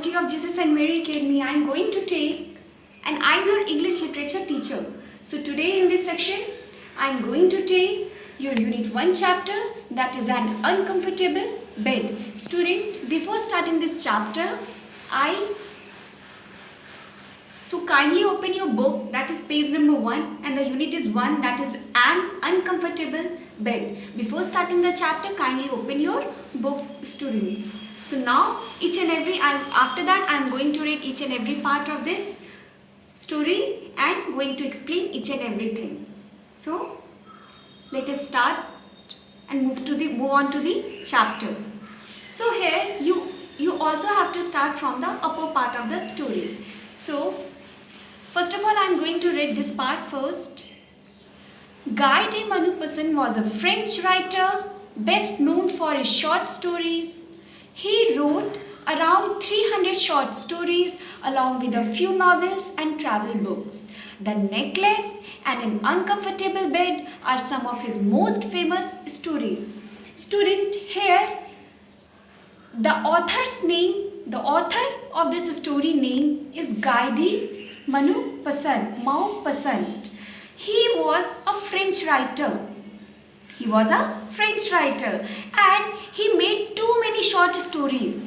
faculty of Jesus and Mary Academy. I am going to take, and I am your English literature teacher. So today in this section, I am going to take your unit 1 chapter, that is an uncomfortable bed. Student, before starting this chapter, so kindly open your book, that is page number 1, and the unit is 1, that is an uncomfortable bed. Before starting the chapter, kindly open your books, students. So now after that I am going to read each and every part of this story and going to explain each and everything. So let us start and move on to the chapter. So here you also have to start from the upper part of the story. So first of all, I am going to read this part first. Guy de Maupassant was a French writer, best known for his short stories. He wrote around 300 short stories along with a few novels and travel books. The Necklace and An Uncomfortable Bed are some of his most famous stories. Student, here the author of this story name is Guy de Maupassant. He was a French writer. And he made too many short stories.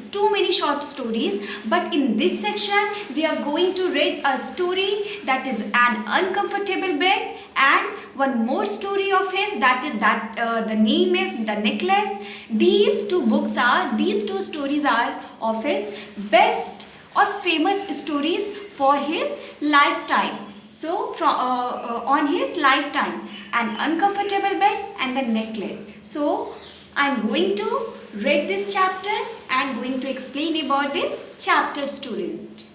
But in this section, we are going to read a story that is An Uncomfortable Bed and one more story of his the name is The Necklace. These two stories are of his best or famous stories for his lifetime. So on his lifetime, An Uncomfortable Bed and The Necklace. So I am going to read this chapter and going to explain about this chapter, student.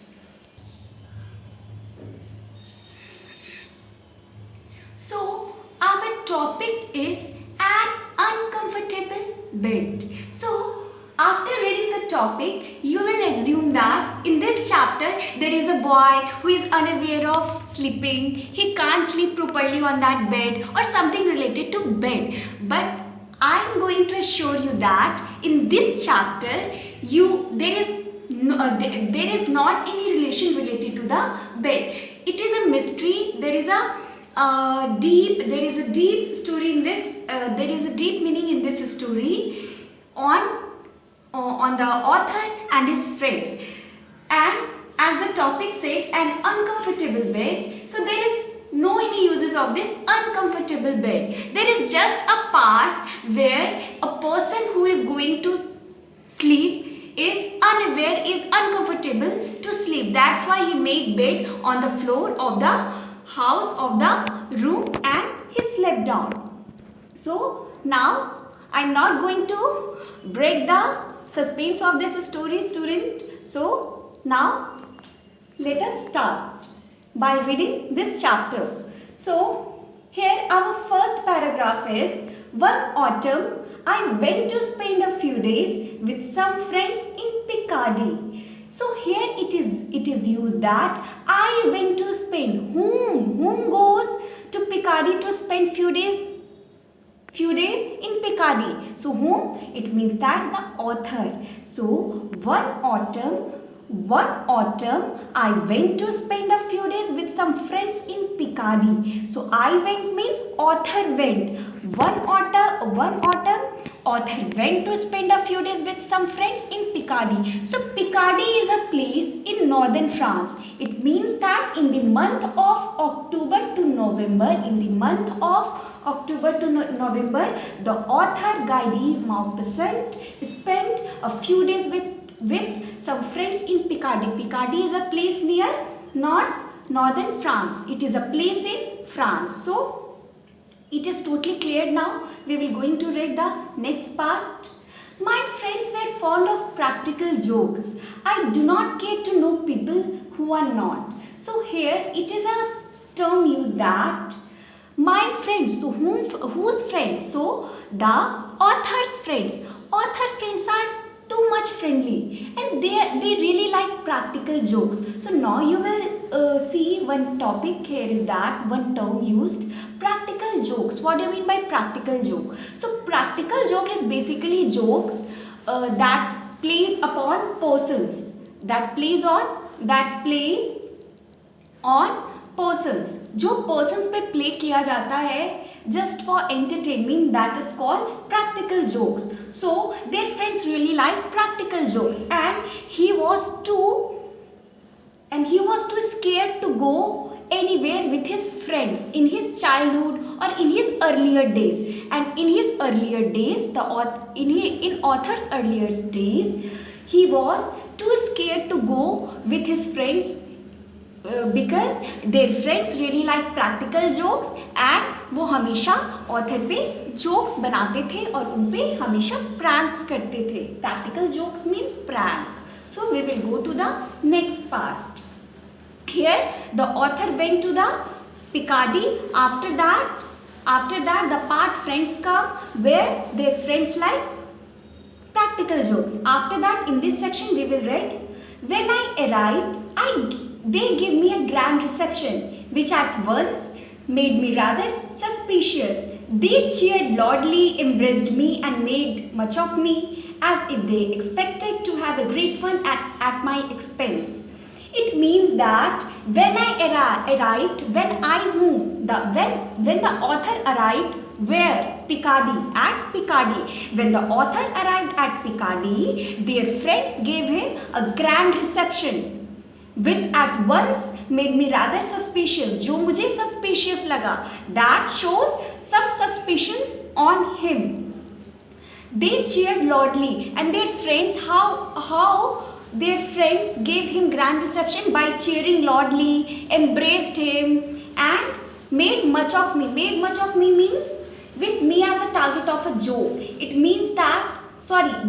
So our topic is An Uncomfortable Bed. So after reading the topic, you will assume that in this chapter there is a boy who is unaware of sleeping. He can't sleep properly on that bed or something related to bed. But I am going to assure you that in this chapter there is not any relation related to the bed. It is a mystery. There is a deep story in this. There is a deep meaning in this story on the author and his friends. And as the topic said, an uncomfortable bed. So there is no any uses of this uncomfortable bed. There is just a part where a person who is going to sleep is unaware, is uncomfortable to sleep. That's why he made bed on the floor of the house of the room and he slept down. So now I'm not going to break the suspense of this story, student. So now let us start by reading this chapter. So here our first paragraph is, one autumn I went to spend a few days with some friends in Picardy. So here it is used that I went to spend. Whom goes to Picardy to spend few days in Picardy? So whom? It means that the author. So one autumn I went to spend a few days with some friends in Picardy. So I went means author went. One autumn author went to spend a few days with some friends in Picardy. So Picardy is a place in northern France. It means that in the month of October to November, the author Guy de Maupassant spent a few days with some friends in Picardy. Picardy is a place near northern France. It is a place in France. So it is totally clear now. We will going to read the next part. My friends were fond of practical jokes. I do not care to know people who are not. So here it is a term used that my friends. So whose friends? So the author's friends. Author friends are too much friendly and they really like practical jokes. So now you will see one topic here is that one term used, practical jokes. What do you mean by practical joke? So practical joke is basically jokes that plays upon persons. that plays on persons. जो persons पे play किया जाता है just for entertainment, that is called practical jokes. So their friends really like practical jokes, and he was too scared to go anywhere with his friends in his childhood or in his earlier days. And in his earlier days, in author's earlier days, he was too scared to go with his friends because their friends really like practical jokes, and वो हमेशा author पे jokes बनाते थे और उन पे हमेशा pranks करते थे. Practical jokes means prank. So we will go to the next part. Here the author went to the Picardy. After that the part friends come, where their friends like practical jokes. After that, in this section we will read, when I arrived, they gave me a grand reception, which at once made me rather suspicious. They cheered loudly, embraced me, and made much of me, as if they expected to have a great fun at my expense. It means that when I arrived, when the author arrived, where? Picardy, at Picardy. When the author arrived at Picardy, their friends gave him a grand reception, which at once made me rather suspicious. जो मुझे suspicious लगा. That shows some suspicions on him. They cheered loudly, and their friends, how their friends gave him grand reception by cheering loudly, embraced him, and made much of me. Made much of me means with me as a target of a joke. It means that,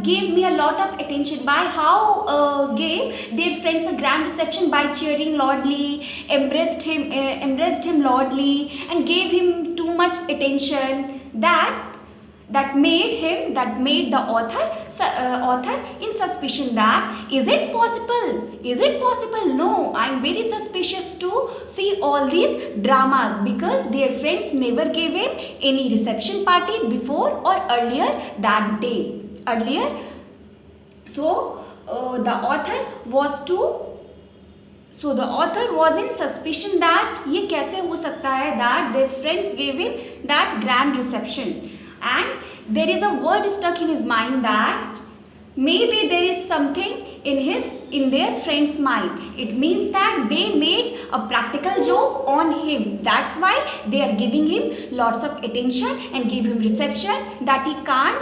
gave me a lot of attention. By how gave their friends a grand reception? By cheering loudly, embraced him loudly, and gave him too much attention. That made the author in suspicion that is it possible? No, I am very suspicious to see all these dramas, because their friends never gave him any reception party before or earlier that day. So the author was in suspicion that ये कैसे हो सकता है, that their friends gave him that grand reception. And there is a word stuck in his mind that maybe there is something in their friend's mind. It means that they made a practical joke on him. That's why they are giving him lots of attention and give him reception, that he can't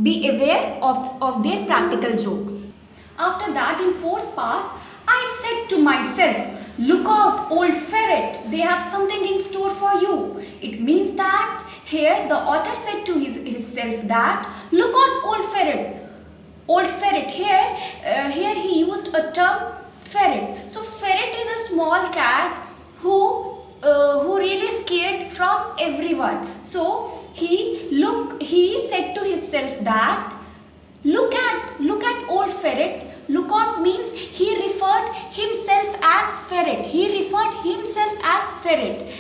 be aware of their practical jokes. After that, in fourth part, I said to myself, look out, old ferret, they have something in store for you. It means that here the author said to himself that, look out, old ferret. Old ferret, here he used a term ferret. So ferret is a small cat who really scared from everyone. So he said to himself that, look at old ferret. Look out means he referred himself as ferret.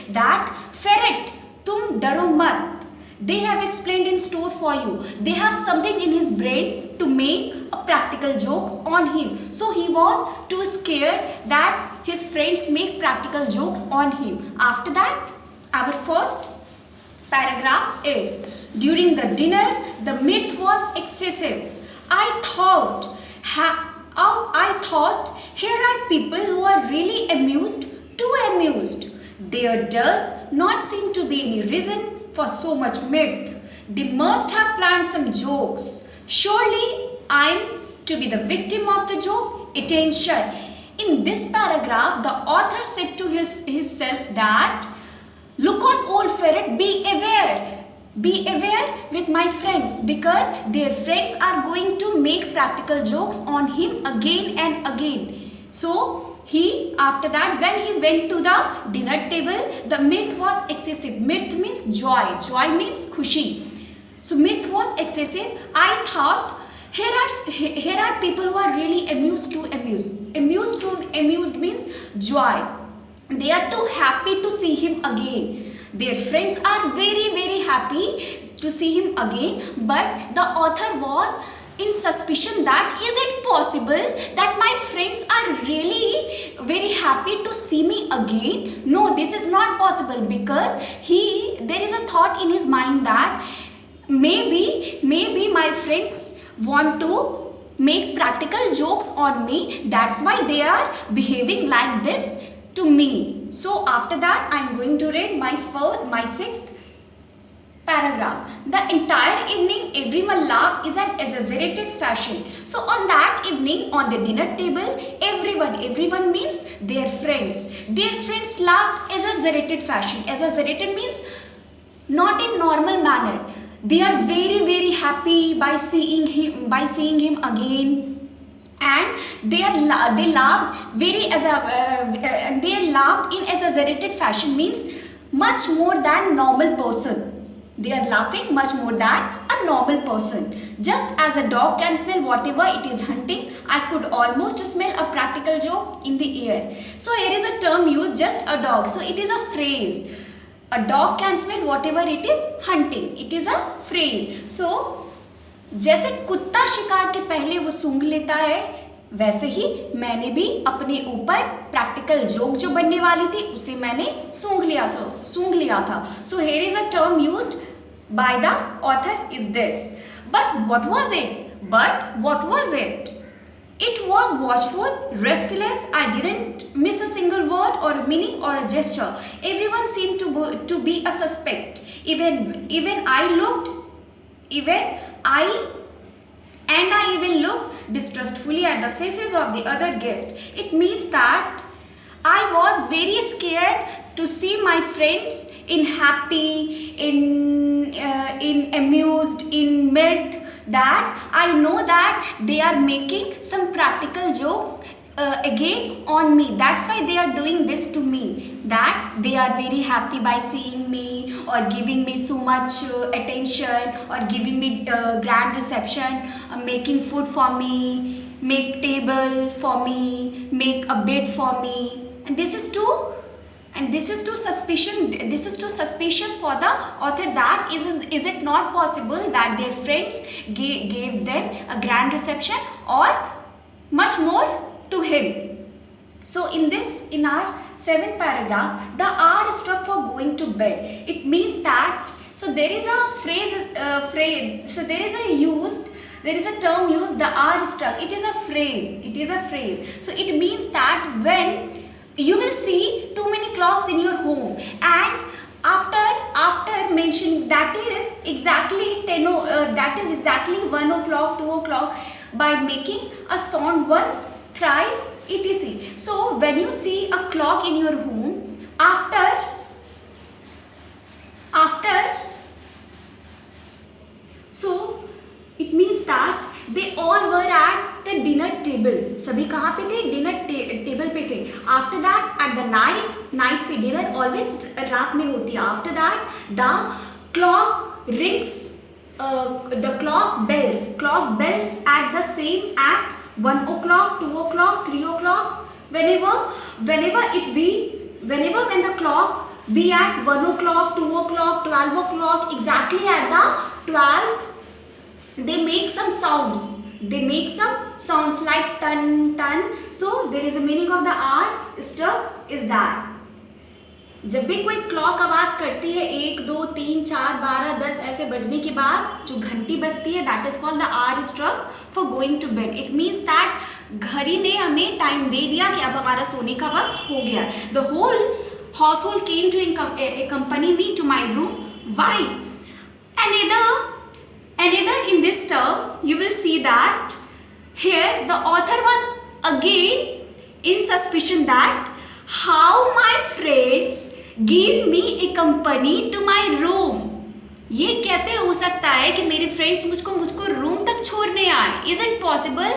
That ferret, tum daro mat. They have explained in store for you. They have something in his brain to make a practical jokes on him. So he was too scared that his friends make practical jokes on him. After that, our first paragraph is, during the dinner, the mirth was excessive. I thought, here are people who are really too amused. There does not seem to be any reason for so much mirth. They must have planned some jokes. Surely I am to be the victim of the joke. Attention. In this paragraph, the author said to himself that, look out, old ferret, be aware. Be aware with my friends, because their friends are going to make practical jokes on him again and again. So after that, when he went to the dinner table, the mirth was excessive. Mirth means joy. Joy means khushi. So mirth was excessive. I thought, here are people who are really amused to amused means joy. They are too happy to see him again. Their friends are very, very happy to see him again, but the author was in suspicion that is it possible that my friends are really very happy to see me again? No, this is not possible, because there is a thought in his mind that maybe my friends want to make practical jokes on me, that's why they are behaving like this to me. So after that I am going to read my sixth paragraph. The entire evening everyone laughed in an exaggerated fashion. So on that evening, on the dinner table, everyone means their friends laughed exaggerated fashion. Exaggerated means not in normal manner. They are very happy by seeing him again, and they laughed they laughed in exaggerated fashion, means much more than normal person. They are laughing much more than a normal person. Just as a dog can smell whatever it is hunting, I could almost smell a practical joke in the air. So here is a term used, just a dog. So it is a phrase. A dog can smell whatever it is hunting. It is a phrase. So जैसे कुत्ता शिकार के पहले वो सूंघ लेता है, वैसे ही मैंने भी अपने ऊपर प्रैक्टिकल जोक जो बनने वाली थी उसे मैंने सूंघ लिया था. So here is a term used by the author is this. But what was it? It was watchful, restless. I didn't miss a single word or a meaning or a gesture. Everyone seemed to be a suspect. Even I even looked distrustfully at the faces of the other guests. It means that I was very scared to see my friends in happy, in amused, in mirth, that I know that they are making some practical jokes again on me. That's why they are doing this to me, that they are very happy by seeing me or giving me so much attention or giving me grand reception, making food for me, make table for me, make a bed for me. And this is too suspicious for the author, that is it not possible that their friends gave them a grand reception or much more to him. So in our seventh paragraph, the hour struck for going to bed. It means that, so there is a term used, the hour struck. It is a phrase. So it means that when you will see too many clocks in your home, and after mentioning that is exactly 1 o'clock, 2 o'clock, by making a sound once, thrice, etc. So when you see a clock in your home, after so it means that they all were at the dinner table. सभी कहाँ पे थे? Dinner table पे थे. After that, at the night पे dinner always रात में होती है. After that, the clock rings, the clock bells at the same at 1 o'clock, 2 o'clock, 3 o'clock, whenever when the clock be at 1 o'clock, 2 o'clock, 12 o'clock, exactly at the 12th, they make some sounds. Like ton. So there is a meaning of the hour struck is that. जब भी कोई clock आवाज करती है 1, 2, 3, 4, 12, 10 ऐसे बजने के बाद जो घंटी बजती है, that is called the hour struck for going to bed. It means that घड़ी ने हमें टाइम दे दिया कि अब हमारा सोने का वक्त हो गया. The whole household came to accompany me to my room. Why? Another in this term, you will see that here the author was again in suspicion that how my friends give me a company to my room. ये कैसे हो सकता है कि मेरे friends मुझको room तक छोड़ने आए? Is it possible?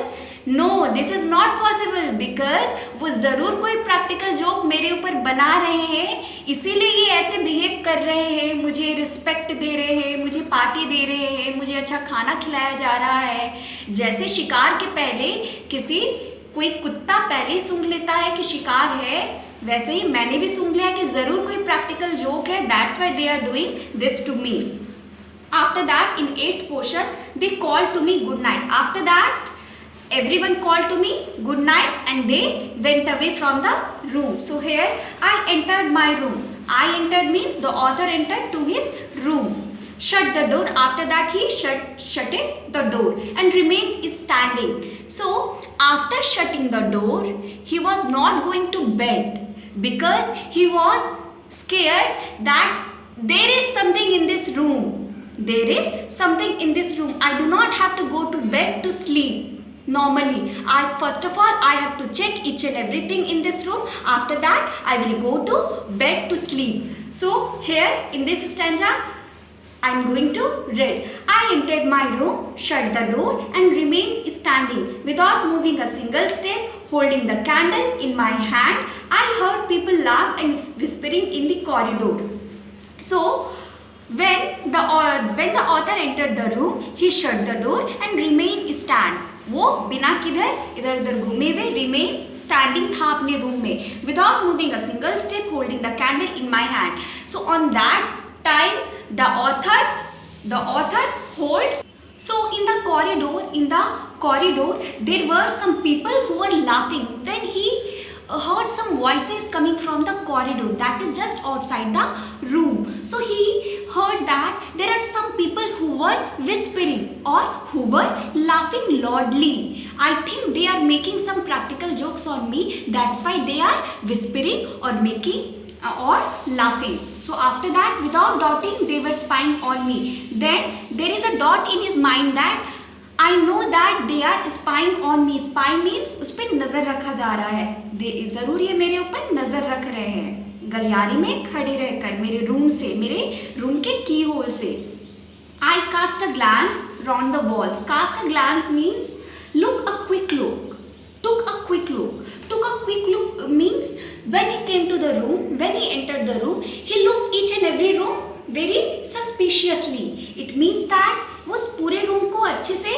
No, this is not possible, because वो ज़रूर कोई प्रैक्टिकल जोक मेरे ऊपर बना रहे हैं, इसीलिए ये ऐसे बिहेव कर रहे हैं, मुझे रिस्पेक्ट दे रहे हैं, मुझे पार्टी दे रहे हैं, मुझे अच्छा खाना खिलाया जा रहा है. जैसे शिकार के पहले कोई कुत्ता पहले सूंघ लेता है कि शिकार है, वैसे ही मैंने भी सूंघ लिया कि ज़रूर कोई प्रैक्टिकल जोक है. That's why they are doing this to me. After that, in 8th portion, they called to me good night. After that, everyone called to me good night and they went away from the room. So here I entered my room. I entered means the author entered to his room, shut the door. After that, he shut it the door and remained standing. So after shutting the door, he was not going to bed because he was scared that there is something in this room. There is something in this room. I do not have to go to bed to sleep. Normally, first of all, I have to check each and everything in this room. After that, I will go to bed to sleep. So here in this stanza, I am going to read. I entered my room, shut the door and remained standing without moving a single step, holding the candle in my hand. I heard people laugh and whispering in the corridor. So when the author entered the room, he shut the door and remained stand. वो बिना किधर इधर उधर घूमे हुए remain standing था अपने room में, without moving a single step, holding the candle in my hand. So on that time, the author holds. So in the corridor, there were some people who were laughing. Then he heard some voices coming from the corridor that is just outside the room. So he heard that there are some people who were whispering or who were laughing loudly. I think they are making some practical jokes on me. That's why they are whispering or making or laughing. So after that, without doubting, they were spying on me. Then there is a dot in his mind that I know that they are spying on me. Spy means उस पर नजर रखा जा रहा है. जरूर ये मेरे ऊपर नजर रख रहे हैं, गलियारे में खड़े रहकर मेरे रूम के की होल से. I cast a glance round the walls. Cast a glance means look a quick look. Took a quick look means when he came to the room, when he entered the room, he looked each and every room very suspiciously. It means that वो उस पूरे room को अच्छे से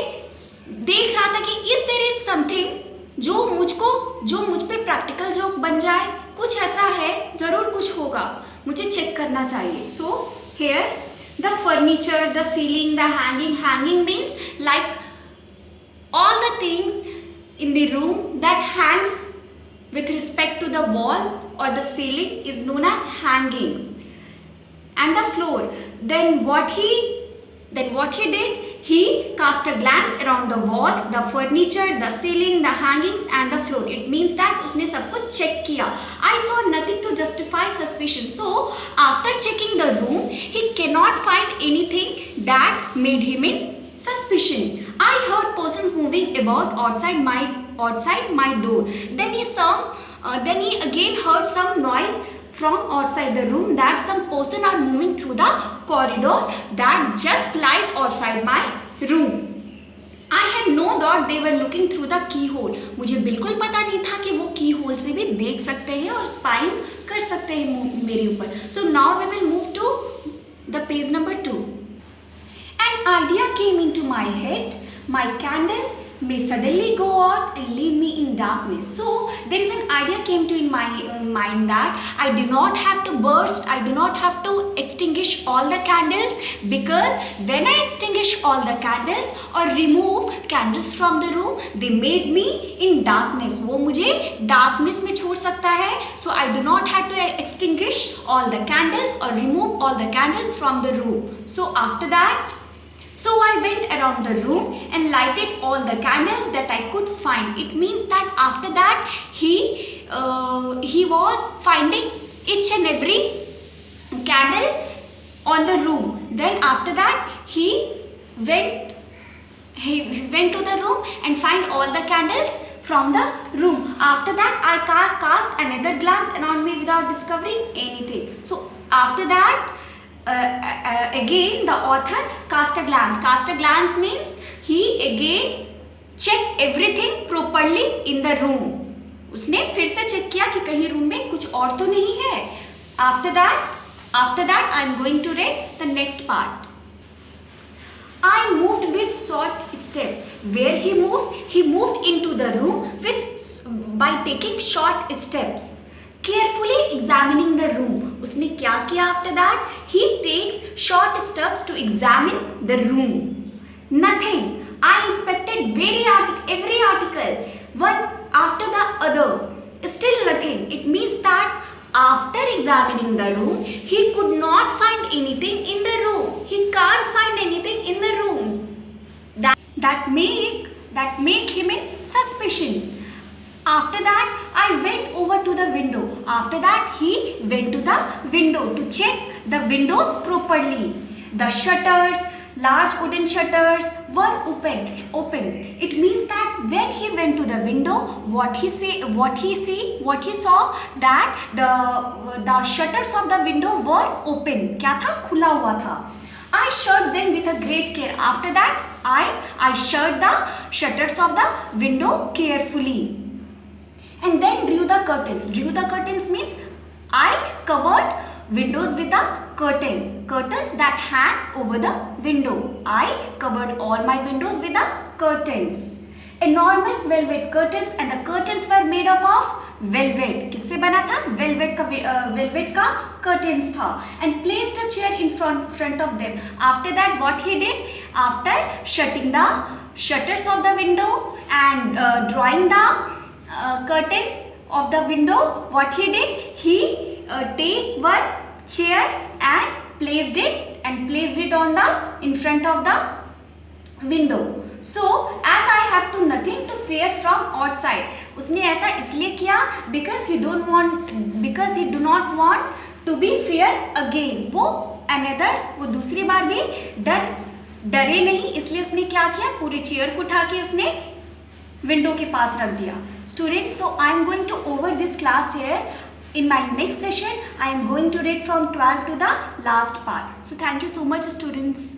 देख रहा था कि इस देयर इज समथिंग जो मुझ पे प्रैक्टिकल जोक बन जाए. कुछ ऐसा है, जरूर कुछ होगा, मुझे चेक करना चाहिए. So here the furniture, the ceiling, the hanging means like all the things in the room that hangs with respect to the wall or the ceiling is known as hangings. And the floor, then what he did, he cast a glance around the wall, the furniture, the ceiling, the hangings and the floor. It means that उसने सब कुछ check किया. I saw nothing to justify suspicion. So after checking the room, he cannot find anything that made him in suspicion. I heard person moving about outside my door. Then he again heard some noise from outside the room that some person are moving through the corridor that just lies outside my room. I had no doubt they were looking through the keyhole. मुझे बिल्कुल पता नहीं था कि वो की whole से भी देख सकते हैं और स्पाइंग कर सकते हैं मेरे ऊपर. So now we will move to the page number 2. An idea came into my head. My candle may suddenly go out and leave me in darkness. So there is an idea came to in my mind that I do not have to burst, I do not have to extinguish all the candles, because when I extinguish all the candles or remove candles from the room, they made me in darkness. वो मुझे darkness में छोड़ सकता है. So I do not have to extinguish all the candles or remove all the candles from the room. So after that, so I went around the room and lighted all the candles that I could find. It means that after that he was finding each and every candle on the room. Then after that he went to the room and find all the candles from the room. After that I cast another glance around me without discovering anything. So after that again the author cast a glance. Cast a glance means he again checked everything properly in the room. उसने फिर से check किया कि कहीं room में कुछ और तो नहीं है. After that I am going to read the next part. I moved with short steps. Where he moved into the room by taking short steps. carefully examining the room. उसने क्या किया after that? He takes short steps to examine the room. Nothing. I inspected every article, one after the other. Still nothing. It means that after examining the room, he could not find anything in the room. He can't find anything in the room. That make him in suspicion. After that, I went over to the window. After that, he went to the window to check the windows properly. The shutters, large wooden shutters, were open. It means that when he went to the window, what he saw that the shutters of the window were open. क्या था? खुला हुआ था. I shut them with a great care. After that, I shut the shutters of the window carefully. And then drew the curtains. Drew the curtains means I covered windows with the curtains. Curtains that hangs over the window. I covered all my windows with the curtains. Enormous velvet curtains, and the curtains were made up of velvet. किससे बना था? Velvet का curtains था. And placed a chair in front of them. After that, what he did? After shutting the shutters of the window and drawing the curtains of the window, what he did? He take one chair and placed it on the in front of the window. So as I have to nothing to fear from outside. उसने ऐसा इसलिए किया because he do not want to be fear again. वो दूसरी बार भी डरे नहीं, इसलिए उसने क्या किया? पूरे चेयर को उठा के उसने विंडो के पास रख दिया. Students, so I am going to over this class here. In my next session, I am going to read from 12 to the last part. So thank you so much, students.